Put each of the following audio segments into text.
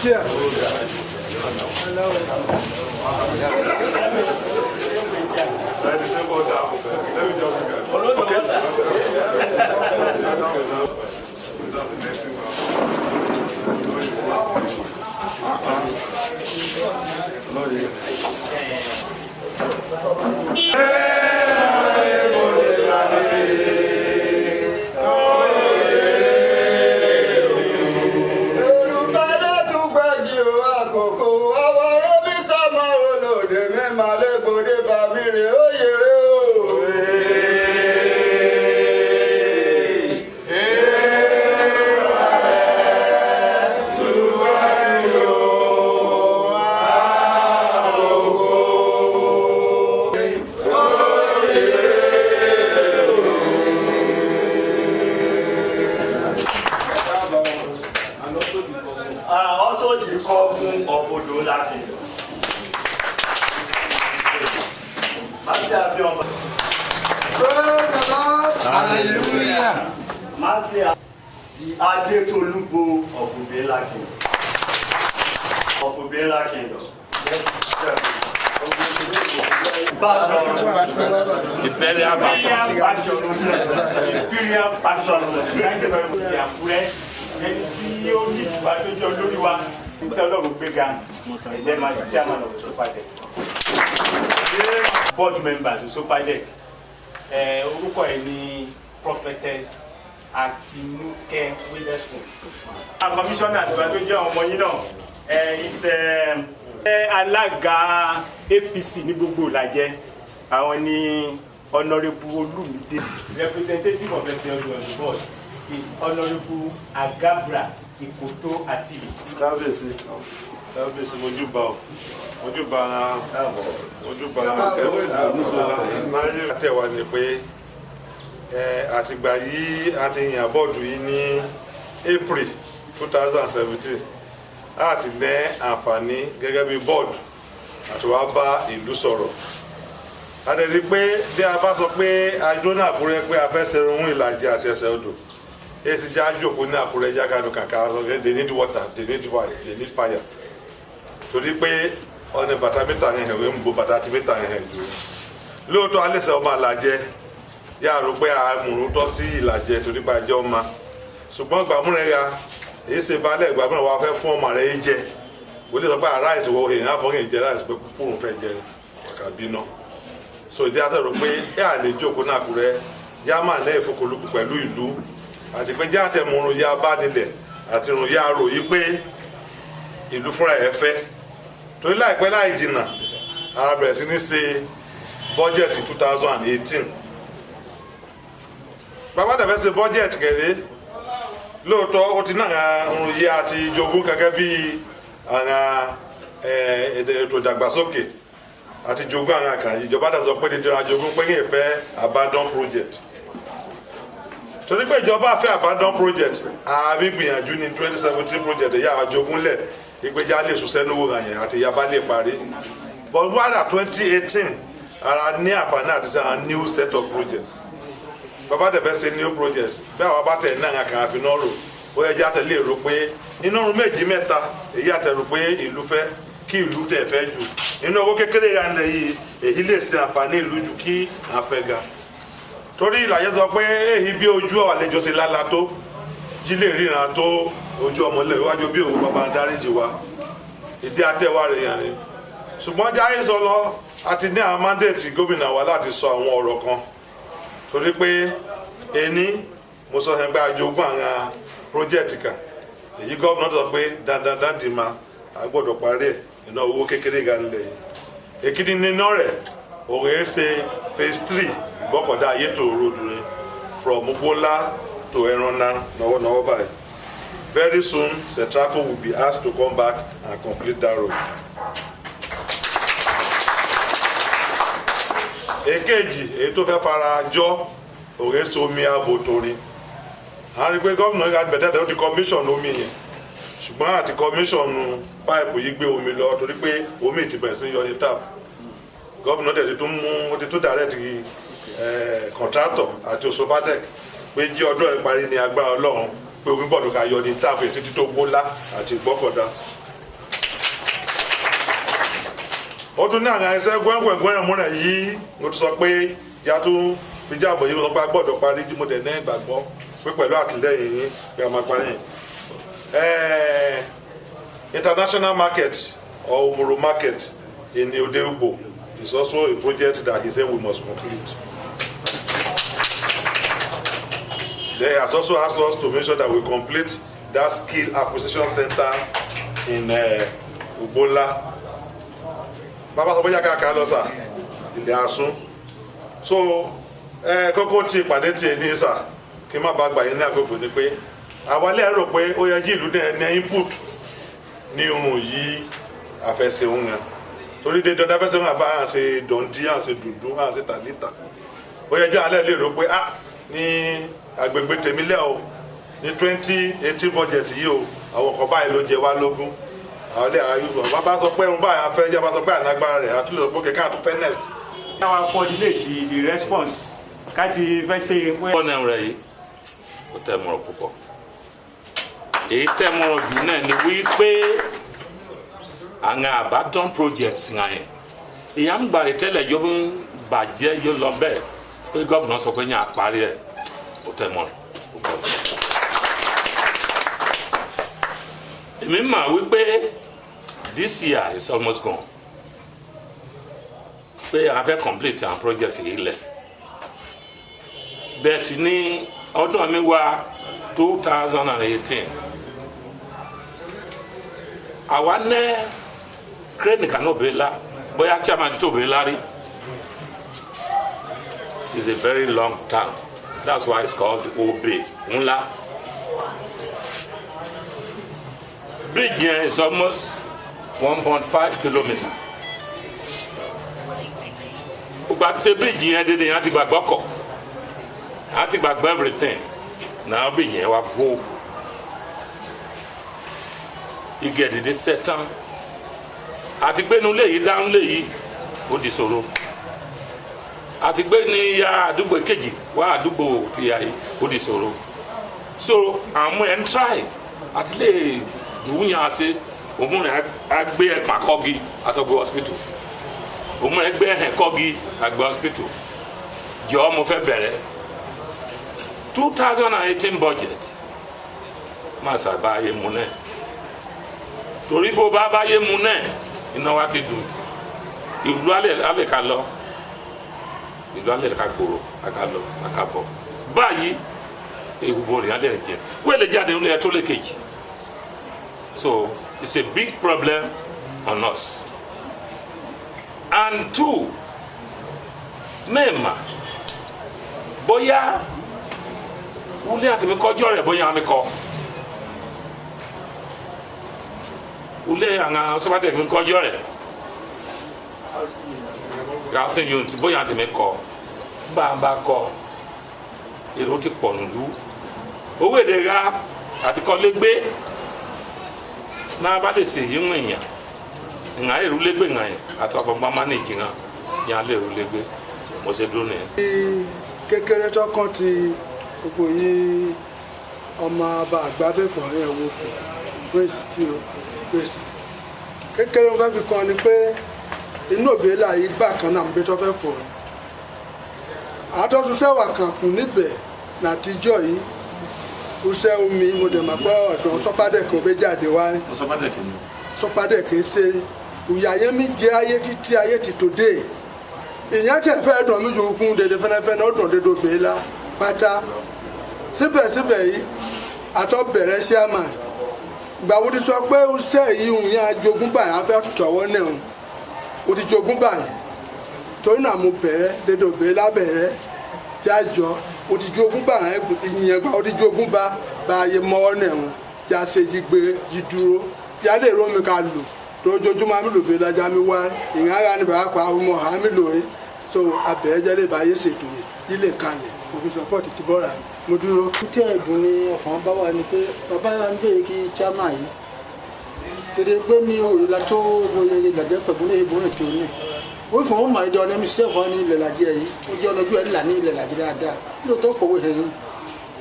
chair. Also the Coven of Odolaki. Hallelujah. Masia, the Adetolubo of Ubela Kingdom. Of Ubela Kingdom. Imperial passion. Thank you very much. Ẹni tí ó ní ìtura tó jẹ́ olórí wa tí Ọlọ́run gbéga ẹ̀jẹ̀ máa di chairman of Sopadec. Board members of Sopadec. Orúkọ ẹ̀ ní Prophetess Atinuke Witherspoon. Commissioner àti tó jẹ́ ọmọ yín náà alága APC ní gbogbo Ìlàjẹ àwọn ní Honourable Olumide. Representative of the on the board is Honourable Agabra Ikoto Atili. Kábíyèsí mojúbà Nàìjíríà tẹ̀wá ni pé àtìgbà yìí àti yàn bọ́ọ̀dù yìí ní April 2017 láti ní àǹfààní gẹ́gẹ́ bí bọ́ọ̀dù àti wá bá ìlú sọ̀rọ̀. A lè rí pé bí a bá sọ pé ajó náà Àkúrẹ́ pé a fẹ́ ṣerun Ìlàjẹ àtẹsẹ̀ odò esi ja joko ní Àkúrẹ́ jákàdù kàkà they need water, they need fire. Torí pé ọ̀nà bàtà mẹ́ta yẹn hẹ̀wé ń bo bàtà tí mẹ́ta yẹn hẹ̀ jù. Lóòótọ́ alẹ́sẹ̀ ọmọ Ìlàjẹ yà rò pé àmùrún tọ́ sí Ìlàjẹ torí pé ajẹ́ ọmọ. Ṣùgbọ́n gbàmúrẹ́ ya èyí ṣe balẹ̀ gbàmúrẹ́ wa fẹ́ fún ọmọ rẹ̀ yìí jẹ. Wọ́n lè sọ pé ráìsì wọ èèyàn àfọ̀gẹ̀ jẹ ráìsì pé púpọ̀ òun fẹ́ jẹ kàbí náà. So ìdí àtẹ̀rọ pé ẹ̀ àlè jókòó ní Àkúrẹ́ yá máa lẹ́yìn fokòlùkù pẹ̀lú ìlú àti pé jẹ́ àtẹ̀mọ̀rún ya bá nílẹ̀ àti ìrùn ya rò yí pé ìlú fúnra ẹ̀ fẹ́ torí láìpẹ́ láì jìnnà ara bẹ̀rẹ̀ sí ní ṣe bọ́jẹ̀tì 2018 bàbá dẹ̀fẹ́ ṣe bọ́jẹ̀tì kẹ̀rẹ́ lóòótọ́ ó ti náà ìrùn yí àti jogún gẹ́gẹ́ bí àwọn ètò ìdàgbàsókè àti jogún àwọn àkànyìn ìjọba dẹ̀ sọ pé dídí ra jogún pé kí n fẹ́ abandon project torí pé ìjọba fẹ́ abandon project àbí gbìyànjú ní 2017 project ẹ̀yà àjogúnlẹ̀ ìgbéjà lè sùn sẹ́nu wòrán yẹn àti ìyá bá lè parí but wàdà 2018 ara ní àǹfààní àti sẹ́ new set of projects bàbá dẹ̀ fẹ́ ṣe new projects bí àwọn bá tẹ̀ náà kàn áfi náà rò ó yẹ jẹ́ àtẹ̀lé èrò pé nínú ọdún méjì mẹ́ta èyí àtẹ̀rù pé ìlú fẹ́ kí ìlú tẹ̀ fẹ́ jù nínú owó kékeré yà ń lẹ̀ yìí èyí lè ṣe àǹfààní ìlú jù kí àfẹ́ga torí Ìlàjẹ sọ pé èyí bí ojú àlejò ṣe lálá tó jí lè ríran tó ojú ọmọlẹ̀ iwájú bí òun bàbá dáríjì wa ìdí àtẹ̀wá rẹ̀ yẹn ni ṣùgbọ́n jáyé sọ lọ àti ní àwọn mandate gómìnà wa láti sọ àwọn ọ̀rọ̀ kan torí pé ẹni mo sọ ẹgbẹ́ àjogún àwọn project kan èyí gómìnà sọ pé dandan di ma a gbọ́dọ̀ parí ẹ̀ iná owó kékeré ga nílẹ̀ yìí èkìtì nínú rẹ̀ òun ẹ̀ ṣe phase 3 Ìgbọ́kọ̀dá Ayétò road ni from Ugbola to Ẹranna náwó báyìí. Very soon Centraco will be asked to come back and complete that road. Èkejì èyí tó fẹ́ fara jọ òun ṣe omi ààbò torí a rí pé gómìnà yìí àti bẹ̀tẹ̀ ó ti commission omi yẹn ṣùgbọ́n àti commission páìpù yìí gbé omi lọ torí pé omi ti bẹ̀rẹ̀ sí yọ ní tap gómìnà dẹ̀ ti tún direct contractor àti Sopadec pé jí ọdún ẹ̀ parí ní agbára Ọlọ́run pé omi gbọ́dọ̀ ká yọ ní tap títí tó Gbólá àti Ìgbọ́kọ̀dá ó tún ní àwọn ẹsẹ̀ gbọ́ngbọ̀ngbọ̀n múnà yìí mo tún sọ pé ìyá tún fi jábọ̀ yìí sọ pé a gbọ́dọ̀ parí mo dẹ̀ ní ìgbàgbọ́ pé pẹ̀lú àtìlẹ́yìn yín pé a máa parí yìí. International market or Umuru market in Odeugbo is also a project that he said we must complete. They has also asked us to make sure that we complete that skill acquisition center in Ubola. Baba sọ pé yá ká lọ sà ilé Asun. So kókó tí ìpàdé tí ní sà kí n má bàa gbà yín ní àkókò ni pé àwa lè rò pé ó yẹ kí ìlú ní input ní irun yìí àfẹsẹ̀hún yẹn torí dé dandan àfẹsẹ̀hún àbá àṣẹ dọ̀ndí àṣẹ dùndún àṣẹ tàlítà ó yẹ jẹ́ alẹ́ lè rò pé ní agbègbè tèmílẹ̀ o ní 2018 budget yìí o àwọn kan báyìí ló jẹ wá lógún àwọn ilé ayúbọ̀ bàbá sọ pé ẹrun báyìí afẹ́ jẹ́ bá sọ pé ànágbára rẹ̀ àtúntò pé kẹ́kẹ́ àtúnfẹ́ next. Our coordinate the response káti fẹ́ ṣe pé. ọ̀nà rẹ̀ yìí ó tẹ́ mọ̀rọ̀ púpọ̀ èyí tẹ́ mọ̀rọ̀ jù náà ni wípé àwọn àbádọ́n project náà yẹn ìyá ń gbàrí tẹ́lẹ̀ yóò ń bàjẹ́ yóò lọ bẹ́ẹ̀ pé gọ́ọ̀nà sọ pé yẹn àparí ẹ̀ ó tẹ́ mọ̀rọ̀ púpọ̀. èmi mà wípé this year is almost gone pé a fẹ́ complete our project yìí lẹ̀ bẹ́ẹ̀ tí ní ọdún mi wá 2018 àwa ní crane kan obìnrin la bóyá chairman tó obìnrin la rí is a very long term that's why it's called obe ńlá bridge yẹn is almost 1.5 kilometer gbogbo àti ṣe bridge yẹn dédé yẹn àti gbàgbọ́ kọ̀ àti gbàgbọ́ everything náà bridge yẹn wá gbó igi ẹ̀dẹ̀dẹ̀ sẹ́tàn àti gbénu léyìí dáhùn léyìí ó di ṣòro àti gbé ní ya àdúgbò kejì wá àdúgbò ti ya yìí ó di ṣòro so àwọn ẹ̀ ń try àti lè dùn yàn ṣe òun rẹ̀ á gbé ẹ̀pà kọ́gi àtọ́gbé hospital òun rẹ̀ gbé ẹ̀hẹ̀ kọ́gi àgbé hospital jọ mo fẹ́ bẹ̀rẹ̀ 2018 budget má sábà yé mu náà torí bó bá bá yé mu náà iná wa ti dùn ìlú alẹ́ ká lọ ìlú alẹ́ ká gbòòrò ká lọ ká bọ̀ báyìí ìwúbo rẹ̀ alẹ́ rẹ̀ jẹ́ wọ́n lè jáde nílé ẹ̀ tó lè kejì so it's a big problem on us and two mẹ́ẹ̀mà bóyá wúlé àti mi kọjọ́ rẹ̀ bóyá mi kọ́ wúlé àwọn sọ́bàtẹ̀ mi kọjọ́ rẹ̀ housing unit bóyá àti mi kọ́ bá a bá kọ́ èrò ti pọ̀ nùlú owó èdè ra àti kọ́lé gbé náà bá lè ṣe yí wọ̀nyí yàn ìhà èrò lé gbé yàn àti ọ̀fọ̀gbọ́n mánéjì yàn yàn lè èrò lé gbé mo ṣe dúró nìyẹn. kékeré tọkàn ti gbogbo yín ọmọ ọba àgbàbẹ̀fọ̀ ẹ̀ wò kù gbèsè tí o gbèsè kékeré wọn fẹ́ fi kàn ni pé inú òbí là yìí gbà kan náà níbi tó fẹ́ fọ̀ ẹ́ àtọ́sùsẹ́wà kan kù níbẹ̀ nàtijọ́ yìí usẹ́ omi mo dẹ̀ máa pẹ́ ọ̀dọ̀ sọ́pádẹ́kì ó bẹ́ jáde wá sọ́pádẹ́kì ṣe ìyàyé mi jẹ́ ayé títí ayé ti tòde ìyẹn tẹ̀ fẹ́ dùn mí ju okun dédé fẹ́nẹ́fẹ́nẹ́ ó dùn dédé òbí la pátá síbẹ̀síbẹ̀ yìí àtọ́ bẹ̀rẹ̀ sí àmà gbàwó ti sọ pé usẹ́ yìí òun yẹn ajogún báyìí á fẹ́ tọ̀wọ́ náà ó ti jogún báyìí torí náà mo bẹ̀rẹ̀ dédé òbí la bẹ̀rẹ̀ tí a jọ ó ti jogún báyìí ìyẹn gbà ó ti jogún bá ayé mọ́wọ́ náà wọn yà ṣe yí gbé yí dúró yà lè rómi ká lò lójoojúmọ́ mi lò bí lájà mi wá ìyẹn ara ni bàbá pa ọmọ ọ̀hán mi lò rí so abẹ́rẹ́ jẹ́ lè bá yé ṣètò rẹ̀ ilé kalẹ̀ òfin sọpọ́ọ̀tì ti bọ́ra mo dúró. tí ẹ̀dùn ni ọ̀fọ̀n bá wà ní pé bàbá yà ń bèèrè kí chairman yìí tètè gbé mi òrìlà tó ìròyìn ìlàjẹ́ tọ̀gbọ́n èèbó ètò ní wọ́n fún wọn màá dán ẹni sẹ́fọ́ ní ilẹ̀ làjẹ́ yìí ó jẹ́ ọ̀nà ojú ẹ̀ ńlá ní ilẹ̀ làjẹ́ dáadáa lóòótọ́ kọ̀wé ẹ̀yìn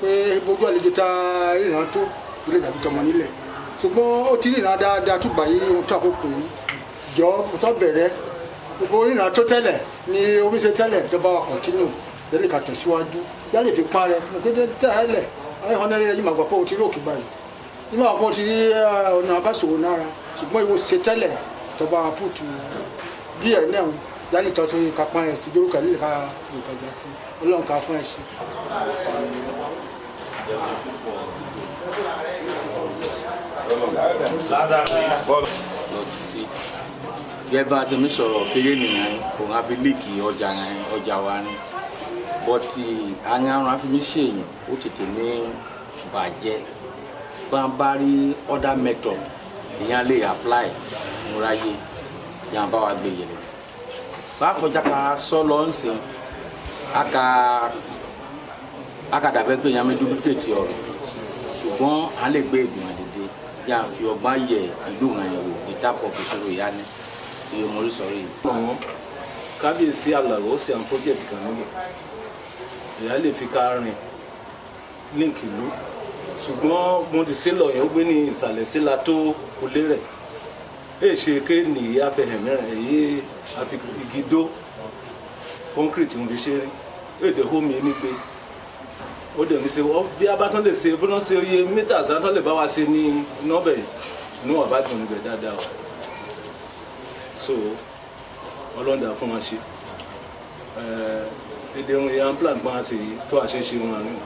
pé gbogbo àlejò ta ríran tó ilé ìdàbí tọmọ nílẹ̀ ṣùgbọ́n ó ti ríran dáadáa tó gbàyé ohun tó àkókò yìí jọ tó bẹ̀rẹ̀ gbogbo oríran tó tẹ́lẹ̀ ni omi ṣe tẹ́lẹ̀ tó bá wa kọ̀ntínú lẹ́lẹ̀ ká tẹ̀síwájú yálẹ̀ fi parẹ́ mo kéde tẹ́lẹ̀ ayé hàn náà yìí máa gbà pé o ti rí òkè báyìí yìí máa pọ̀ ti rí ọ̀nà abáṣòwò nára ṣùgbọ́n ìwọ ṣe tẹ́lẹ̀ tó bá wa pùtù díẹ̀ náà yálẹ̀ tó tó ká pa ẹ̀ sí dórúkọ lè ká nǹkan gbà sí ọlọ́run ká fún ẹ̀ sí. lọ títí gẹ́gẹ́ bá a ti mi sọ̀rọ̀ kéré nìyẹn òun á fi líìkì ọjà wa ni bọ́tì àwọn arùn á fi mi ṣèyìn ó tètè ní bàjẹ́ bá ń bá rí other method èèyàn lè apply múráyé yàn bá wa gbé yẹlẹ bá fọjá ká sọ lọ ń sìn aka dàbẹ́ pé yàn mi dúdúkèétì ọ̀rọ̀ ṣùgbọ́n à lè gbé ìgbìmọ̀ dédé yà fi ọgbọ́n yẹ ìlú wọn yẹn wò ìtàpọ̀ fìṣòro ìyá ni iye mo rí sọ̀rọ̀ yìí. kábíyèsí àlàró ó sì àwọn project kan nílẹ̀ èyí lè fi ká rìn link ìlú ṣùgbọ́n mo ti ṣe lọ yẹn ó gbé ní ìsàlẹ̀ síla tó kulé rẹ̀ èyí ṣe ké nìyí afẹ́hẹ̀ mẹ́rin èyí àfi igi dó concrete ń fi ṣe rí èdè hómi ní pé ó dẹ̀ ní ṣe bí abátán lè ṣe bí wọ́n ṣe iye mítà sátán lè bá wa ṣe ní nọ́bẹ̀ inú ọ̀bá dùn níbẹ̀ dáadáa o so ọlọ́dà fún wa ṣe dédé ohun ìyá plan gbọ́n ṣe tó àṣeṣe wọn àárín.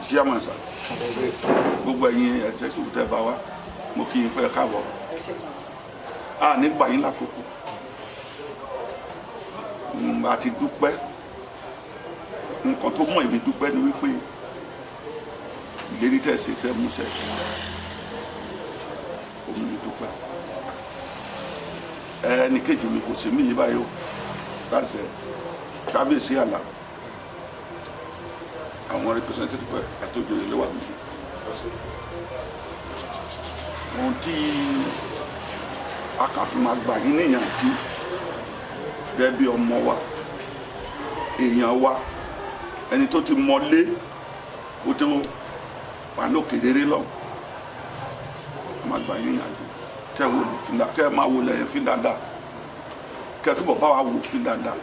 chairman sir gbogbo ẹ̀yin executive tẹ́ bá wa mo kí n pẹ́ káàbọ̀ a nígbà yín lákòókò àti dúpẹ́ nǹkan tó mọ̀ èmi dúpẹ́ ni wípé ìlérí tẹ́ ṣe tẹ́ múṣẹ omi mi dúpẹ́ ẹnì kejì mi kò sí mí yí báyìí o láti ṣe kábíyèsí àlà àwọn representative àti òjòyè ló wà níbi ohun tí a kàn fi máa gbà yín níyànjú gẹ́gẹ́ bí ọmọ wa èèyàn wa ẹni tó ti mọlé ó tó wà lókè rere lọ máa gbà yín níyànjú kẹ́ máa wò lẹ́yìn fi dáadáa kẹ́ túbọ̀ bá wa wò fi dáadáa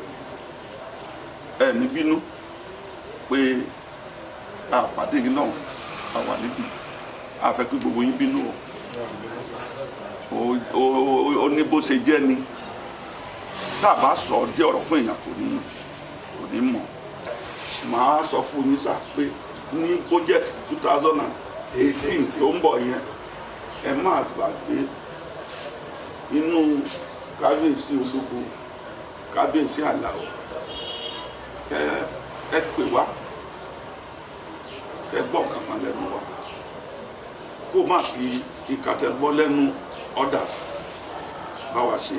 ẹ ní bínú pé àpàdé yìí náà àwà níbí àfẹ́ kí gbogbo yín bínú ó ní bó ṣe jẹ́ ni tá a bá sọ dé ọ̀rọ̀ fún èèyàn kò ní mọ̀ màá sọ fún yín sá pé ní budget 2018 tó ń bọ̀ yẹn ẹ má gbàgbé inú kábíyèsí ológo kábíyèsí àlàó ẹ pè wá ẹ gbọ́ nǹkan kan lẹ́nu wa kó má fi ìkàtẹ́gbọ́ lẹ́nu others bá wa ṣe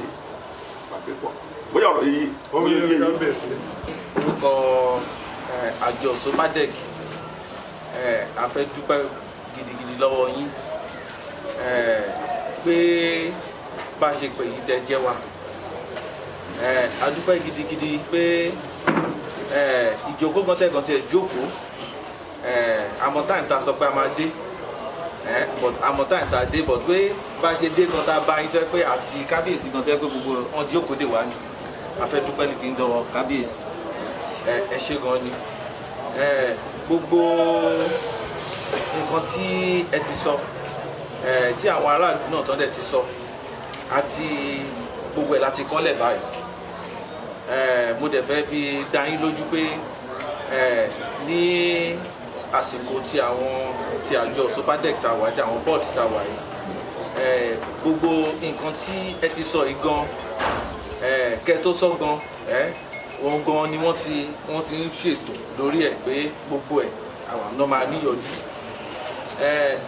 pàdé pọ̀ bóyá ọ̀rọ̀ yìí ó yé yé orúkọ àjọ Sopadec a fẹ́ dúpẹ́ gidigidi lọ́wọ́ yín pé bá a ṣe pè yí tẹ́ jẹ́ wa a dúpẹ́ gidigidi pé ìjókòó gan tẹ́gàn tiẹ̀ jókòó àmọ́ táyì ta sọ pé a máa dé but àmọ́ táyì ta dé but pé bá a ṣe dé gan ta bá yín tẹ́ pé àti kábíyèsí gan tẹ́ pé gbogbo wọn jókòó dè wá ní a fẹ́ dúpẹ́ ní kí n dọ̀wọ́ kábíyèsí ẹ ṣé gan ni gbogbo nǹkan tí ẹ ti sọ tí àwọn aráàlú náà tán dẹ̀ ti sọ àti gbogbo ẹ̀ láti kọ́lẹ̀ báyìí mo dẹ̀ fẹ́ fi dá yín lójú pé ní àsìkò tí àjọ Sopadec ta wà tí àwọn board ta wà yìí gbogbo nǹkan tí ẹ ti sọ yìí gan kẹ́ tó sọ gan wọn gan ni wọ́n ti ń ṣètò lórí ẹ̀ pé gbogbo ẹ̀ àwọn àna máa níyọjú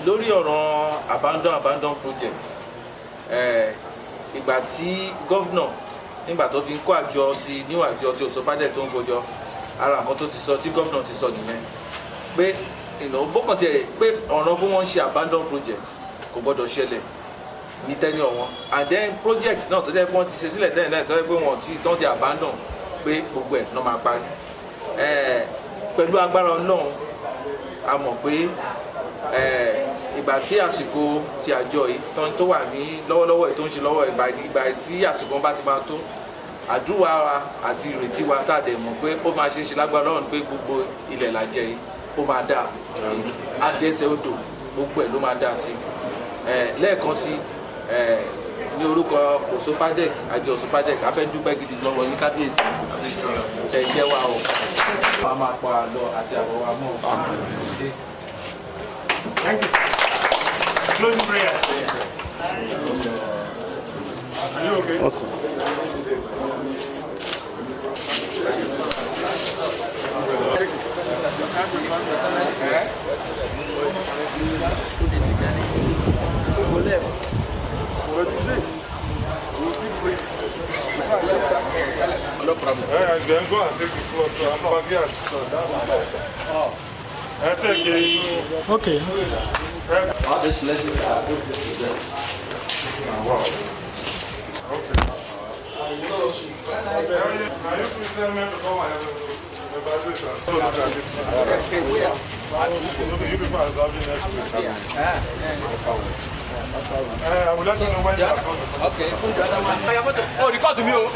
lórí ọ̀rọ̀ abandon project ìgbà tí gọ́vnọ̀ nígbà tó fi ń kó àjọ ti níwọ̀n àjọ tí Sopadec tó ń gbọ́jọ ara nǹkan tó ti sọ tí gọ́vnọ̀ ti sọ nìyẹn pé bókàn tiẹ̀ pé ọ̀ràn pé wọ́n ń ṣe abandon project kò gbọ́dọ̀ ṣẹlẹ̀ ní tẹ́ni ọ̀wọ́n and then project náà tó dẹ́ pé wọ́n ti ṣe sílẹ̀ tẹ́lẹ̀ náà tó dẹ́ pé wọ́n ti abandon pé gbogbo ẹ̀ náà máa parí pẹ̀lú agbára Ọlọ́run a mọ̀ pé ìgbà tí àsìkò ti àjọ yìí tó wà ní lọ́wọ́lọ́wọ́ yìí tó ń ṣe lọ́wọ́ ìgbà tí àsìkò bá ti máa tó àdúrà wa àti ìrètí wa tá a dẹ̀ mọ̀ pé ó máa ṣe é ṣe lágbára Ọlọ́run pé gbogbo ilẹ̀ làjẹ yìí ó máa dà sí àti ẹsẹ̀ odò gbogbo ẹ̀ ló máa dà sí lẹ́ẹ̀kan sí ní orúkọ Osopadec àjọ Osopadec a fẹ́ dúpẹ́ gidi lọ́wọ́ ní kábíyèsí ẹ̀ jẹ́ wa o a máa pa àlọ́ àti àbọ̀ wa mọ́ ṣe. Thank you, sir. Closing prayers. Are you okay? Oscar. No problem. Then go and take the floor to Ambaghian. Take it. Okay. All these blessings are good to them. Wow. Okay. Are you present me to come and evaluation? So look at it. You people are having next week. I would like to know when you are coming. Okay. Oh, record to me. Oh.